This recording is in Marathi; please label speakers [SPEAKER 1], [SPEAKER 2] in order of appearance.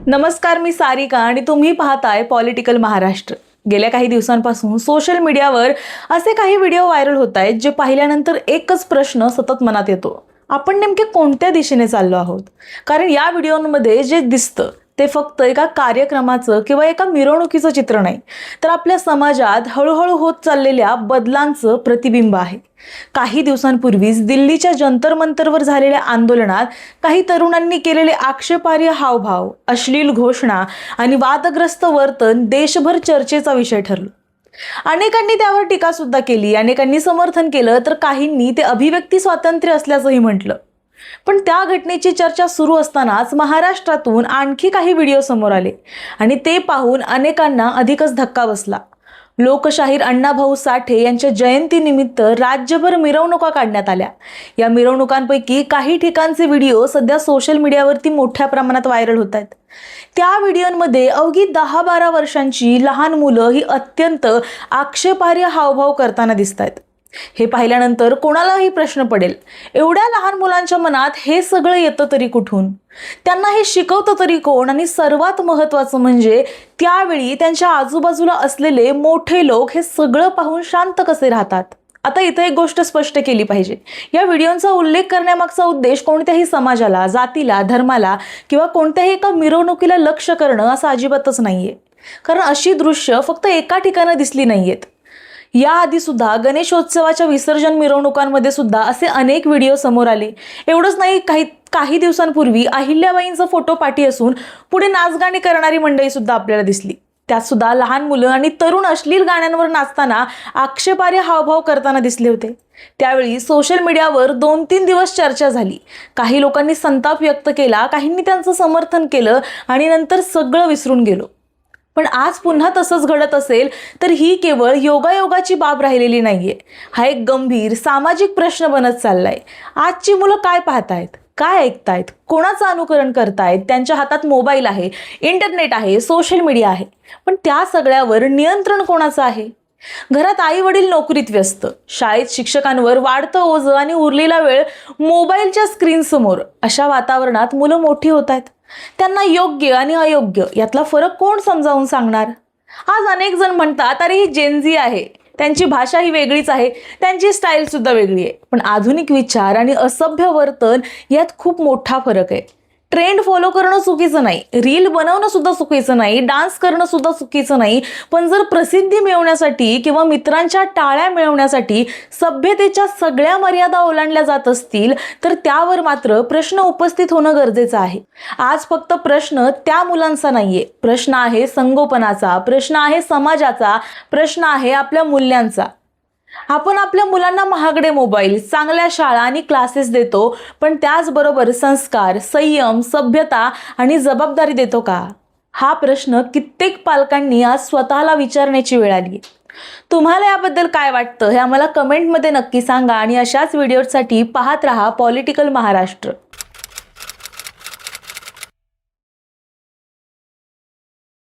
[SPEAKER 1] नमस्कार, मी सारिका आणि तुम्ही पाहताय पॉलिटिकल महाराष्ट्र। गेल्या काही दिवसांपासून सोशल मीडियावर असे काही व्हिडिओ व्हायरल होत आहेत जे पाहिल्यानंतर एकच प्रश्न सतत मनात येतो, आपण नेमके कोणत्या दिशेने चाललो आहोत। कारण या व्हिडिओमध्ये जे दिसतं ते फक्त एका कार्यक्रमाचं किंवा एका मिरवणुकीचं चित्र नाही, तर आपल्या समाजात हळूहळू होत चाललेल्या बदलांचं प्रतिबिंब आहे। काही दिवसांपूर्वीच दिल्लीच्या जंतर मंतरवर झालेल्या आंदोलनात काही तरुणांनी केलेले आक्षेपार्ह हावभाव, अश्लील घोषणा आणि वादग्रस्त वर्तन देशभर चर्चेचा विषय ठरलं। अनेकांनी त्यावर टीका सुद्धा केली, अनेकांनी समर्थन केलं, तर काहींनी ते अभिव्यक्ती स्वातंत्र्य असल्याचंही म्हटलं। पण त्या घटनेची चर्चा सुरू असतानाच महाराष्ट्रातून आणखी काही व्हिडिओ समोर आले आणि ते पाहून अनेकांना अधिकच धक्का बसला। लोकशाहीर अण्णाभाऊ साठे यांच्या जयंतीनिमित्त राज्यभर मिरवणुका काढण्यात आल्या। या मिरवणुकांपैकी काही ठिकाणचे व्हिडिओ सध्या सोशल मीडियावरती मोठ्या प्रमाणात व्हायरल होत आहेत। त्या व्हिडिओमध्ये अवघी 10-12 वर्षांची लहान मुलं ही अत्यंत आक्षेपार्ह हावभाव करताना दिसत आहेत। हे पाहिल्यानंतर कोणालाही प्रश्न पडेल, एवढ्या लहान मुलांच्या मनात हे सगळं येतं तरी कुठून? त्यांना हे शिकवतं तरी कोण? आणि सर्वात महत्त्वाचं म्हणजे त्यावेळी त्यांच्या आजूबाजूला असलेले मोठे लोक हे सगळं पाहून शांत कसे राहतात? आता इथे एक गोष्ट स्पष्ट केली पाहिजे, या व्हिडिओचा उल्लेख करण्यामागचा उद्देश कोणत्याही समाजाला, जातीला, धर्माला किंवा कोणत्याही एका मिरवणुकीला लक्ष्य करणं असं अजिबातच नाहीये। कारण अशी दृश्य फक्त एका ठिकाणी दिसली नाहीयेत। याआधी सुद्धा गणेशोत्सवाच्या विसर्जन मिरवणुकांमध्ये सुद्धा असे अनेक व्हिडिओ समोर आले। एवढंच नाही, काही दिवसांपूर्वी अहिल्याबाईंचा फोटो पाठी असून पुढे नाचगाणी करणारी मंडळी सुद्धा आपल्याला दिसली। त्यात सुद्धा लहान मुलं आणि तरुण अश्लील गाण्यांवर नाचताना आक्षेपार्ह हावभाव करताना दिसले होते। त्यावेळी सोशल मीडियावर 2-3 दिवस चर्चा झाली। काही लोकांनी संताप व्यक्त केला, काहींनी त्यांचं समर्थन केलं आणि नंतर सगळं विसरून गेलो। पण आज पुन्हा तसंच घडत असेल तर ही केवळ योगायोगाची बाब राहिलेली नाहीये, हा एक गंभीर सामाजिक प्रश्न बनत चाललाय। आजची मुलं काय पाहतायत, काय ऐकतायत, कोणाचं अनुकरण करतायत? त्यांच्या हातात मोबाईल आहे, इंटरनेट आहे, सोशल मीडिया आहे, पण त्या सगळ्यावर नियंत्रण कोणाचं आहे? घरात आई वडील नोकरीत व्यस्त, शाळेत शिक्षकांवर वाढतं ओझं आणि उरलेला वेळ मोबाईलच्या स्क्रीन समोर, अशा वातावरणात मुलं मोठी होत आहेत। त्यांना योग्य आणि अयोग्य यातला फरक कोण समजावून सांगणार? आज अनेक जण म्हणतात, अरे ही जेनझी आहे, त्यांची भाषा ही वेगळीच आहे, त्यांची स्टाईल सुद्धा वेगळी आहे। पण आधुनिक विचार आणि असभ्य वर्तन यात खूप मोठा फरक आहे। ट्रेंड फॉलो करणं चुकीचं नाही, रील बनवणं सुद्धा चुकीचं नाही, डान्स करणं सुद्धा चुकीचं नाही, पण जर प्रसिद्धी मिळवण्यासाठी किंवा मित्रांच्या टाळ्या मिळवण्यासाठी सभ्यतेच्या सगळ्या मर्यादा ओलांडल्या जात असतील तर त्यावर मात्र प्रश्न उपस्थित होणं गरजेचं आहे। आज फक्त प्रश्न त्या मुलांचा नाहीये, प्रश्न आहे संगोपनाचा, प्रश्न आहे समाजाचा, प्रश्न आहे आपल्या मूल्यांचा। आपण आपल्या मुलांना महागडे मोबाईल, चांगल्या शाळा आणि क्लासेस देतो, पण त्याचबरोबर संस्कार, संयम, सभ्यता आणि जबाबदारी देतो का? हा प्रश्न कित्येक पालकांनी आज स्वतःला विचारण्याची वेळ आली। तुम्हाला याबद्दल काय वाटतं हे आम्हाला कमेंटमध्ये नक्की सांगा आणि अशाच व्हिडिओसाठी पाहत रहा पॉलिटिकल महाराष्ट्र।